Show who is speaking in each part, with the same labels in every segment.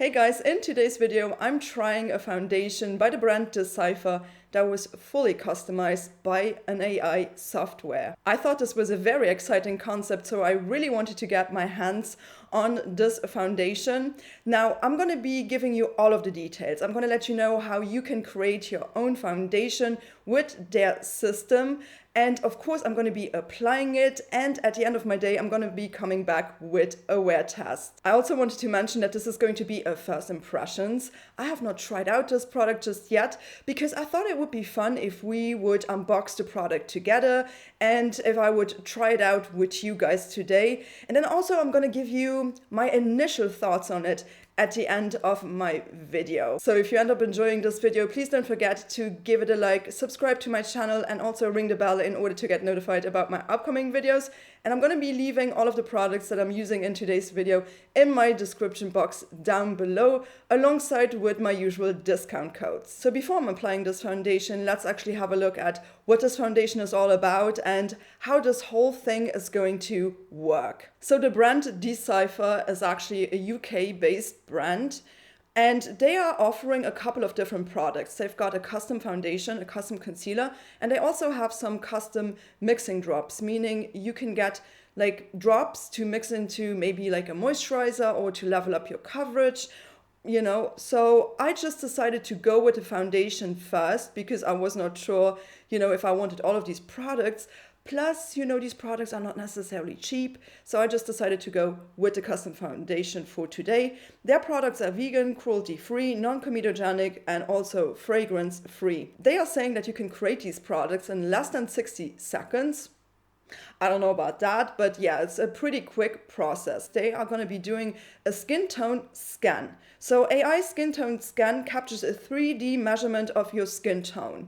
Speaker 1: Hey guys, in today's video I'm trying a foundation by the brand DCYPHER that was fully customized by an AI software. I thought this was a very exciting concept, so I really wanted to get my hands on this foundation. Now I'm going to be giving you all of the details. I'm going to let you know how you can create your own foundation with their system. And of course, I'm going to be applying it. And at the end of my day, I'm going to be coming back with a wear test. I also wanted to mention that this is going to be a first impressions. I have not tried out this product just yet because I thought it would be fun if we would unbox the product together and if I would try it out with you guys today. And then also I'm going to give you my initial thoughts on it at the end of my video. So if you end up enjoying this video, please don't forget to give it a like, subscribe to my channel, and also ring the bell in order to get notified about my upcoming videos. And I'm going to be leaving all of the products that I'm using in today's video in my description box down below, alongside with my usual discount codes. So before I'm applying this foundation, let's actually have a look at what this foundation is all about and how this whole thing is going to work. So the brand DCYPHER is actually a UK-based brand, and they are offering a couple of different products. They've got a custom foundation, a custom concealer, and they also have some custom mixing drops, meaning you can get like drops to mix into maybe like a moisturizer or to level up your coverage, you know. So I just decided to go with the foundation first because I was not sure, you know, if I wanted all of these products. Plus, you know, these products are not necessarily cheap, so I just decided to go with the custom foundation for today. Their products are vegan, cruelty-free, non-comedogenic, and also fragrance-free. They are saying that you can create these products in less than 60 seconds. I don't know about that, but yeah, it's a pretty quick process. They are going to be doing a skin tone scan. So AI skin tone scan captures a 3D measurement of your skin tone.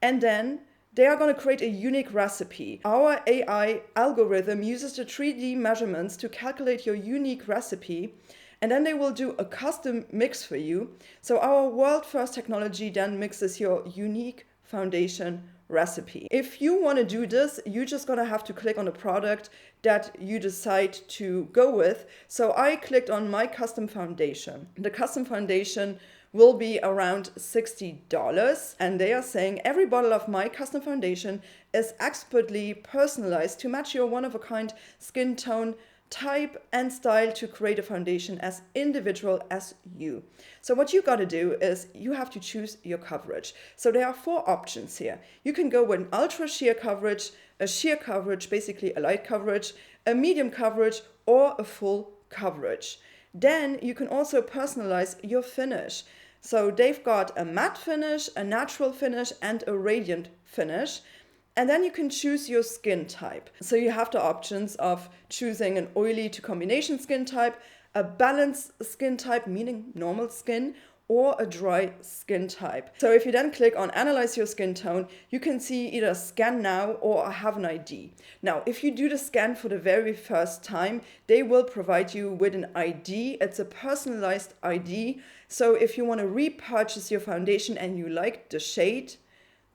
Speaker 1: And then they are going to create a unique recipe. Our AI algorithm uses the 3D measurements to calculate your unique recipe, and then they will do a custom mix for you. So our world-first technology then mixes your unique foundation recipe. If you want to do this, you're just going to have to click on the product that you decide to go with. So I clicked on my custom foundation. The custom foundation will be around $60, and they are saying every bottle of my custom foundation is expertly personalized to match your one-of-a-kind skin tone, type, and style to create a foundation as individual as you. So what you got to do is you have to choose your coverage. So there are 4 options here. You can go with an ultra sheer coverage, a sheer coverage, basically a light coverage, a medium coverage, or a full coverage. Then you can also personalize your finish. So they've got a matte finish, a natural finish, and a radiant finish. And then you can choose your skin type. So you have the options of choosing an oily to combination skin type, a balanced skin type, meaning normal skin, or a dry skin type. So if you then click on Analyze Your Skin Tone, you can see either Scan Now or Have an ID. Now, if you do the scan for the very first time, they will provide you with an ID. It's a personalized ID. So if you want to repurchase your foundation and you like the shade,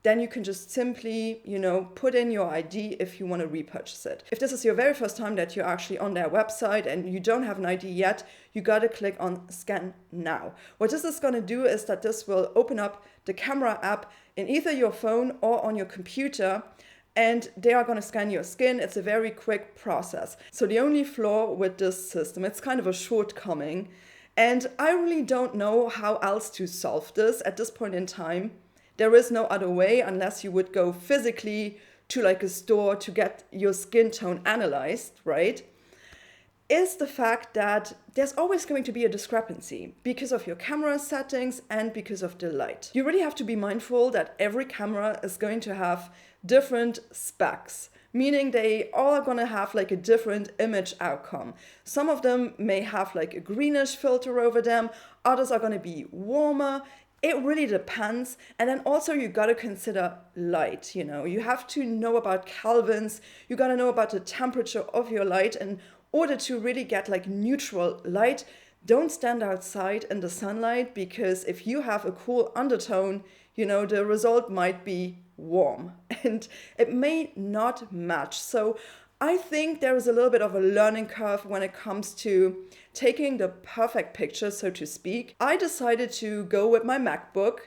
Speaker 1: then you can just simply, you know, put in your ID if you want to repurchase it. If this is your very first time that you're actually on their website and you don't have an ID yet, you got to click on Scan Now. What this is going to do is that this will open up the camera app in either your phone or on your computer, and they are going to scan your skin. It's a very quick process. So the only flaw with this system, it's kind of a shortcoming, and I really don't know how else to solve this at this point in time. There is no other way unless you would go physically to like a store to get your skin tone analyzed, right? Is the fact that there's always going to be a discrepancy because of your camera settings and because of the light. You really have to be mindful that every camera is going to have different specs, meaning they all are going to have like a different image outcome. Some of them may have like a greenish filter over them, others are going to be warmer. It really depends. And then also you got to consider light, you know. You have to know about kelvins. You got to know about the temperature of your light in order to really get like neutral light. Don't stand outside in the sunlight, because if you have a cool undertone, you know, the result might be warm and it may not match. So I think there is a little bit of a learning curve when it comes to taking the perfect picture, so to speak. I decided to go with my MacBook,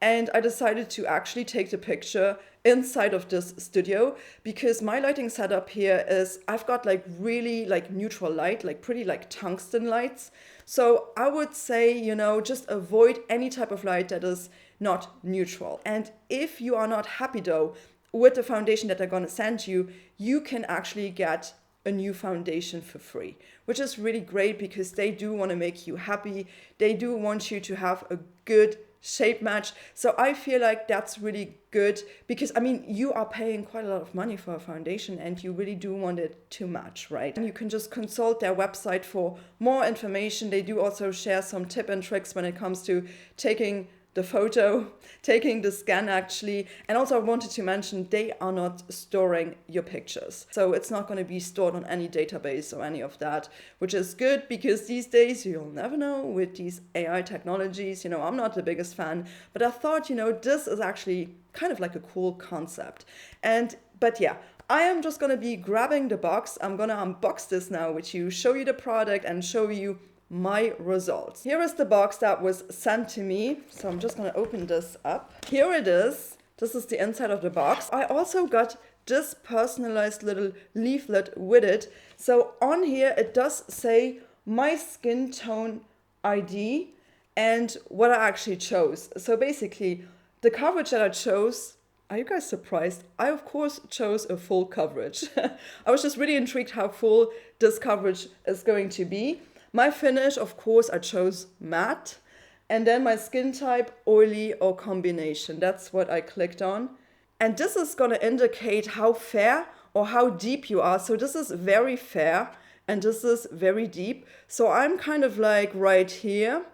Speaker 1: and I decided to actually take the picture inside of this studio, because my lighting setup here is, I've got like really like neutral light, like pretty like tungsten lights. So I would say, you know, just avoid any type of light that is not neutral. And if you are not happy though with the foundation that they're gonna send you, you can actually get a new foundation for free, which is really great because they do want to make you happy. They do want you to have a good shape match. So I feel like that's really good because, I mean, you are paying quite a lot of money for a foundation and you really do want it to match, right? And you can just consult their website for more information. They do also share some tips and tricks when it comes to taking the photo, taking the scan actually. And also I wanted to mention, they are not storing your pictures. So it's not going to be stored on any database or any of that, which is good because these days you'll never know with these AI technologies. You know, I'm not the biggest fan, but I thought, you know, this is actually kind of like a cool concept. But yeah, I am just going to be grabbing the box. I'm going to unbox this now with you, show you the product and show you my results. Here is the box that was sent to me. So I'm just going to open this up. Here it is. This is the inside of the box. I also got this personalized little leaflet with it. So on here, it does say my skin tone ID and what I actually chose. So basically, the coverage that I chose, are you guys surprised? I, of course, chose a full coverage. I was just really intrigued how full this coverage is going to be. My finish, of course, I chose matte. And then my skin type, oily or combination. That's what I clicked on. And this is going to indicate how fair or how deep you are. So this is very fair and this is very deep. So I'm kind of like right here.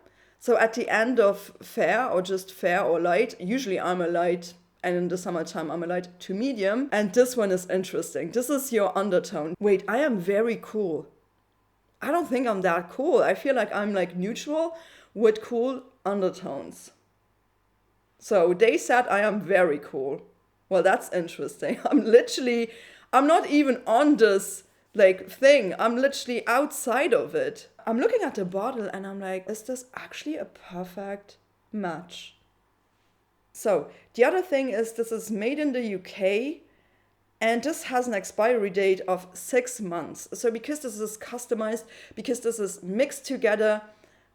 Speaker 1: So at the end of fair or just fair or light, usually I'm a light. And in the summertime, I'm a light to medium. And this one is interesting. This is your undertone. Wait, I am very cool. I don't think I'm that cool. I feel like I'm like neutral with cool undertones. So they said I am very cool. Well, that's interesting. I'm not even on this like thing. I'm literally outside of it. I'm looking at the bottle and I'm like, is this actually a perfect match? So the other thing is this is made in the UK. And this has an expiry date of 6 months. So because this is customized, because this is mixed together,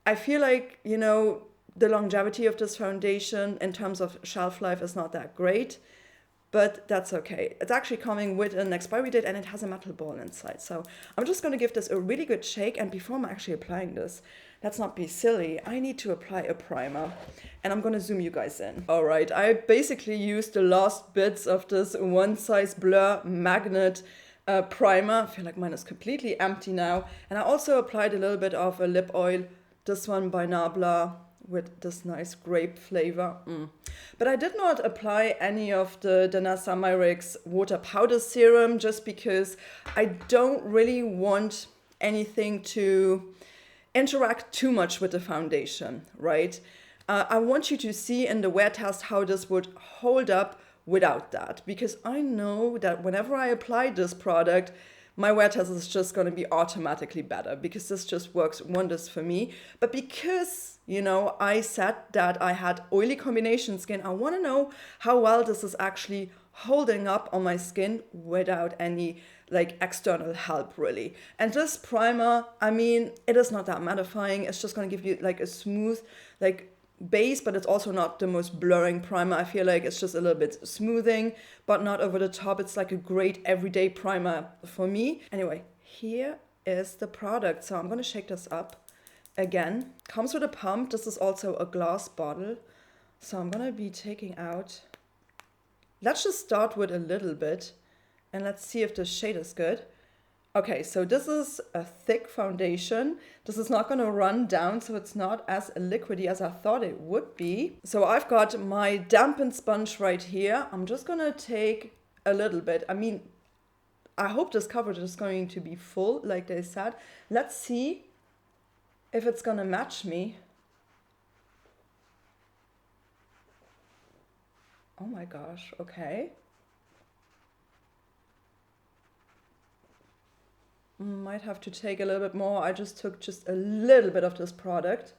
Speaker 1: I feel like, you know, the longevity of this foundation in terms of shelf life is not that great, but that's okay. It's actually coming with an expiry date and it has a metal ball inside. So I'm just going to give this a really good shake. And before I'm actually applying this, let's not be silly. I need to apply a primer and I'm going to zoom you guys in. All right, I basically used the last bits of this One Size Blur magnet primer. I feel like mine is completely empty now. And I also applied a little bit of a lip oil, this one by NABLA with this nice grape flavor. But I did not apply any of the Danessa Myricks water powder serum just because I don't really want anything to interact too much with the foundation, right? I want you to see in the wear test how this would hold up without that, because I know that whenever I apply this product, my wear test is just going to be automatically better because this just works wonders for me. But because, you know, I said that I had oily combination skin, I want to know how well this is actually holding up on my skin without any like external help really. And this primer, I mean, it is not that mattifying. It's just going to give you like a smooth like base, but it's also not the most blurring primer. I feel like it's just a little bit smoothing, but not over the top. It's like a great everyday primer for me. Anyway, here is the product. So I'm going to shake this up again. Comes with a pump. This is also a glass bottle. So I'm going to be taking out. Let's just start with a little bit and let's see if the shade is good. Okay, so this is a thick foundation. This is not going to run down, so it's not as liquidy as I thought it would be. So I've got my dampened sponge right here. I'm just going to take a little bit. I mean, I hope this coverage is going to be full, like they said. Let's see if it's going to match me. Oh my gosh, okay. Might have to take a little bit more. I just took just a little bit of this product.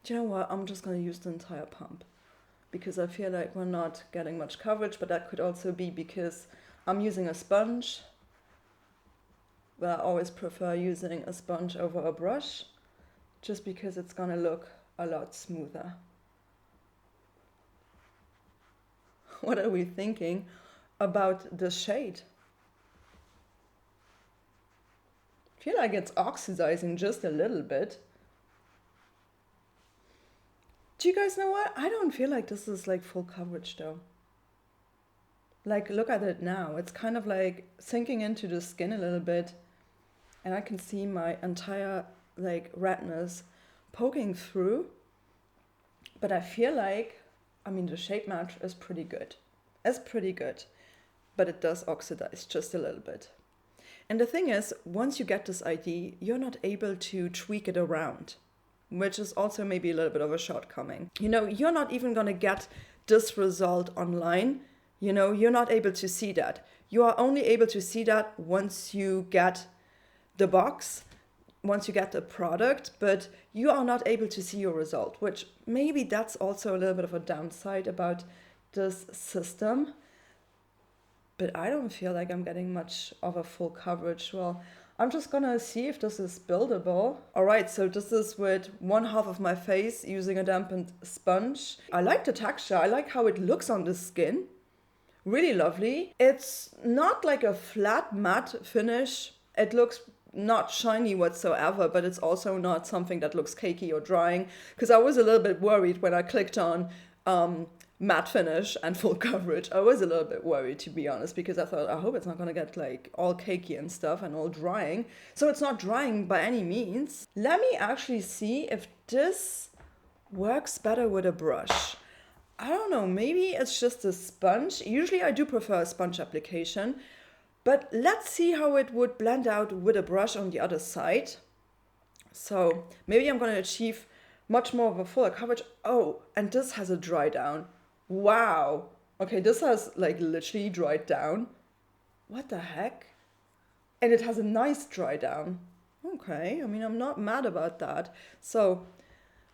Speaker 1: Do you know what? I'm just going to use the entire pump because I feel like we're not getting much coverage, but that could also be because I'm using a sponge. But I always prefer using a sponge over a brush just because it's going to look a lot smoother. What are we thinking about the shade? I feel like it's oxidizing just a little bit. Do you guys know what? I don't feel like this is like full coverage though. Like, look at it now. It's kind of like sinking into the skin a little bit. And I can see my entire like redness poking through. But I feel like, I mean, the shade match is pretty good. It's pretty good. But it does oxidize just a little bit. And the thing is, once you get this ID, you're not able to tweak it around, which is also maybe a little bit of a shortcoming. You know, you're not even going to get this result online. You know, you're not able to see that. You are only able to see that once you get the box, once you get the product, but you are not able to see your result, which maybe that's also a little bit of a downside about this system. But I don't feel like I'm getting much of a full coverage. Well, I'm just gonna see if this is buildable. All right, so this is with one half of my face using a dampened sponge. I like the texture. I like how it looks on the skin. Really lovely. It's not like a flat matte finish. It looks not shiny whatsoever, but it's also not something that looks cakey or drying, because I was a little bit worried when I clicked on matte finish and full coverage. I was a little bit worried, to be honest, because I thought, I hope it's not going to get like all cakey and stuff and all drying. So it's not drying by any means. Let me actually see if this works better with a brush. I don't know, maybe it's just a sponge. Usually I do prefer a sponge application, but let's see how it would blend out with a brush on the other side. So maybe I'm going to achieve much more of a fuller coverage. Oh, and this has a dry down. Wow. Okay, this has like literally dried down. What the heck? And it has a nice dry down. Okay, I mean, I'm not mad about that. So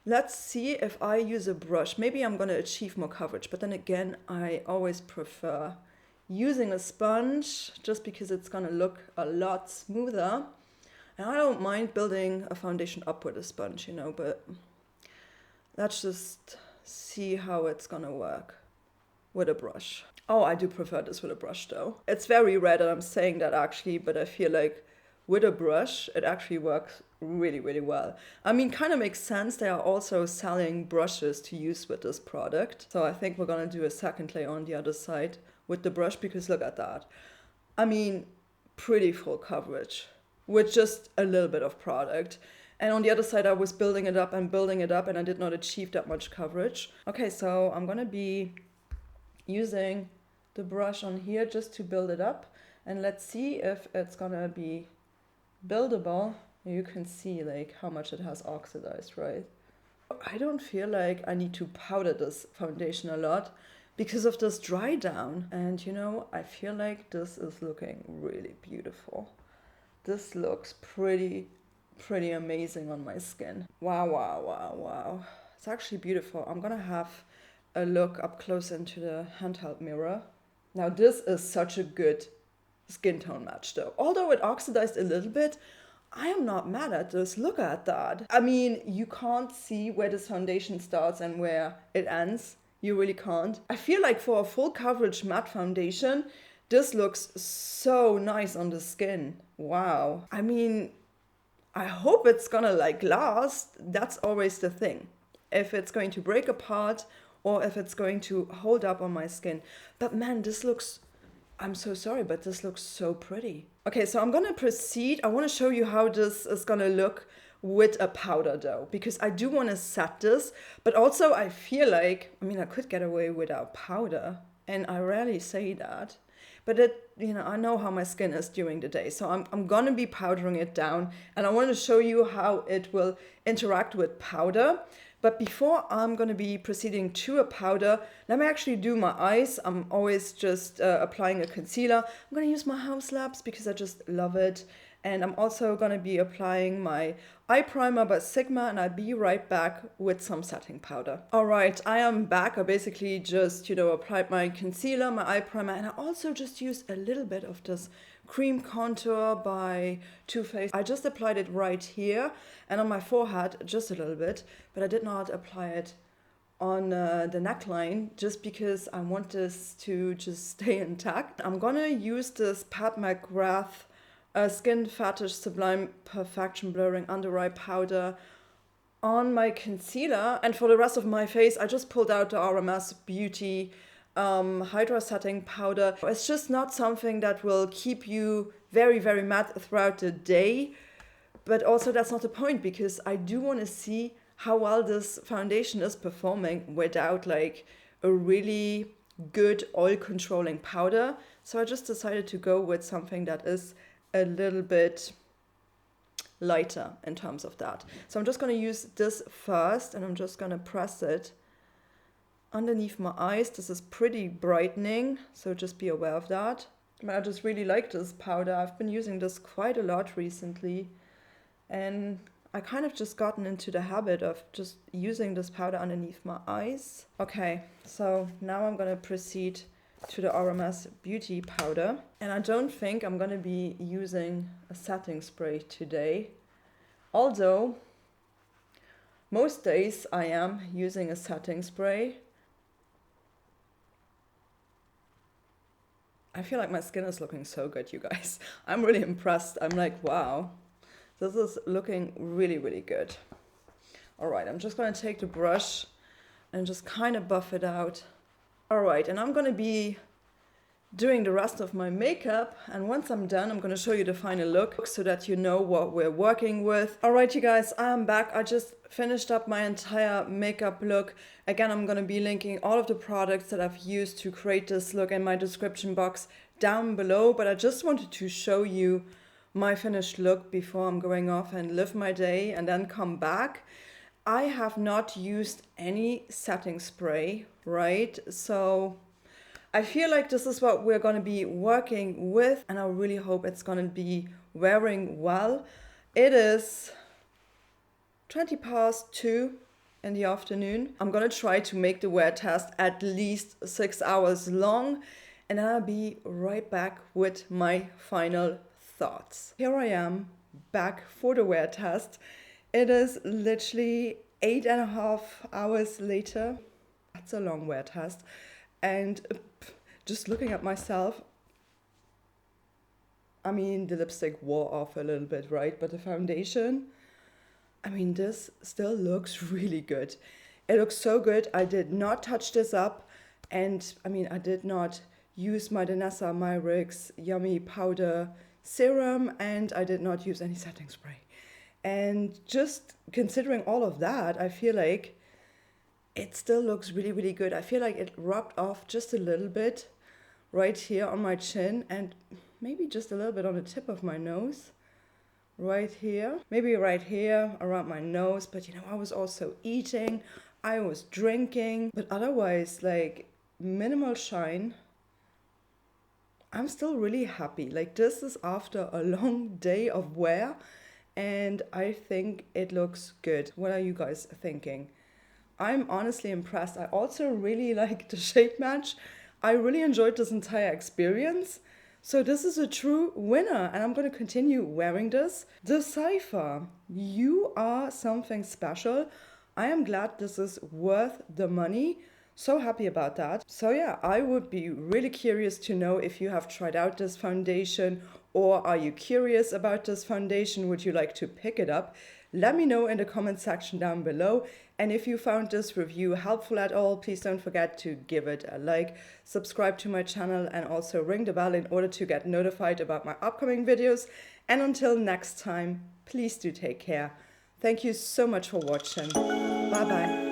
Speaker 1: let's see if I use a brush. Maybe I'm going to achieve more coverage, but then again, I always prefer using a sponge just because it's going to look a lot smoother. And I don't mind building a foundation up with a sponge, you know, but let's just see how it's gonna work with a brush. Oh, I do prefer this with a brush though. It's very rare that I'm saying that actually, but I feel like with a brush, it actually works really, really well. I mean, kind of makes sense. They are also selling brushes to use with this product. So I think we're gonna do a second layer on the other side with the brush, because look at that. I mean, pretty full coverage with just a little bit of product. And on the other side, I was building it up, and I did not achieve that much coverage. Okay, so I'm gonna be using the brush on here just to build it up. And let's see if it's gonna be buildable. You can see like how much it has oxidized, right? I don't feel like I need to powder this foundation a lot because of this dry down. And you know, I feel like this is looking really beautiful. This looks pretty amazing on my skin. Wow, wow, wow, wow. It's actually beautiful. I'm gonna have a look up close into the handheld mirror. Now this is such a good skin tone match though. Although it oxidized a little bit, I am not mad at this. Look at that. I mean, you can't see where this foundation starts and where it ends. You really can't. I feel like for a full coverage matte foundation, this looks so nice on the skin. Wow. I mean, I hope it's gonna like last. That's always the thing. If it's going to break apart or if it's going to hold up on my skin. But man, this looks, I'm so sorry, but this looks so pretty. Okay, so I'm gonna proceed. I wanna show you how this is gonna look with a powder though, because I do wanna set this, but also I feel like, I mean, I could get away without powder, and I rarely say that. but it, you know, I know how my skin is during the day, so I'm gonna be powdering it down, and I want to show you how it will interact with powder. But before I'm going to be proceeding to a powder, let me actually do my eyes. I'm always just applying a concealer. I'm going to use my HAUS Labs because I just love it. And I'm also going to be applying my eye primer by Sigma, and I'll be right back with some setting powder. All right, I am back. I basically just, you know, applied my concealer, my eye primer, and I also just used a little bit of this cream contour by Too Faced. I just applied it right here and on my forehead just a little bit, but I did not apply it on the neckline just because I want this to just stay intact. I'm gonna use this MCGRATH Skin Fetish Sublime Perfection Blurring Under Eye Powder on my concealer, and for the rest of my face I just pulled out the RMS Beauty Hydra setting powder. It's just not something that will keep you very, very matte throughout the day, but also that's not the point, because I do want to see how well this foundation is performing without like a really good oil controlling powder. So I just decided to go with something that is a little bit lighter in terms of that. So I'm just going to use this first, and I'm just going to press it underneath my eyes. This is pretty brightening, so just be aware of that. But I just really like this powder. I've been using this quite a lot recently, and I kind of just gotten into the habit of just using this powder underneath my eyes. Okay, so now I'm gonna proceed to the RMS Beauty powder, and I don't think I'm gonna be using a setting spray today, although most days I am using a setting spray. I feel like my skin is looking so good, you guys. I'm really impressed. I'm like, wow, this is looking really, really good. All right, I'm just gonna take the brush and just kind of buff it out. All right, and I'm gonna be doing the rest of my makeup, and once I'm done, I'm gonna show you the final look so that you know what we're working with. All right, you guys, I am back. I just finished up my entire makeup look. Again, I'm gonna be linking all of the products that I've used to create this look in my description box down below, but I just wanted to show you my finished look before I'm going off and live my day and then come back. I have not used any setting spray, right? So I feel like this is what we're going to be working with, and I really hope it's going to be wearing well. It is 2:20 in the afternoon. I'm going to try to make the wear test at least 6 hours long, and then I'll be right back with my final thoughts. Here I am back for the wear test. It is literally 8.5 hours later. That's a long wear test. And just looking at myself, I mean, the lipstick wore off a little bit, right? But the foundation, I mean, this still looks really good. It looks so good. I did not touch this up. And I mean, I did not use my Danessa Myricks Yummy Powder Serum, and I did not use any setting spray. And just considering all of that, I feel like it still looks really, really good. I feel like it rubbed off just a little bit right here on my chin, and maybe just a little bit on the tip of my nose, right here. Maybe right here around my nose, but you know, I was also eating, I was drinking, but otherwise, like, minimal shine. I'm still really happy. Like, this is after a long day of wear, and I think it looks good. What are you guys thinking? I'm honestly impressed. I also really like the shade match. I really enjoyed this entire experience. So this is a true winner, and I'm going to continue wearing this. DCYPHER, you are something special. I am glad this is worth the money. So happy about that. So yeah, I would be really curious to know if you have tried out this foundation, or are you curious about this foundation? Would you like to pick it up? Let me know in the comment section down below. And if you found this review helpful at all, please don't forget to give it a like, subscribe to my channel, and also ring the bell in order to get notified about my upcoming videos. And until next time, please do take care. Thank you so much for watching. Bye bye.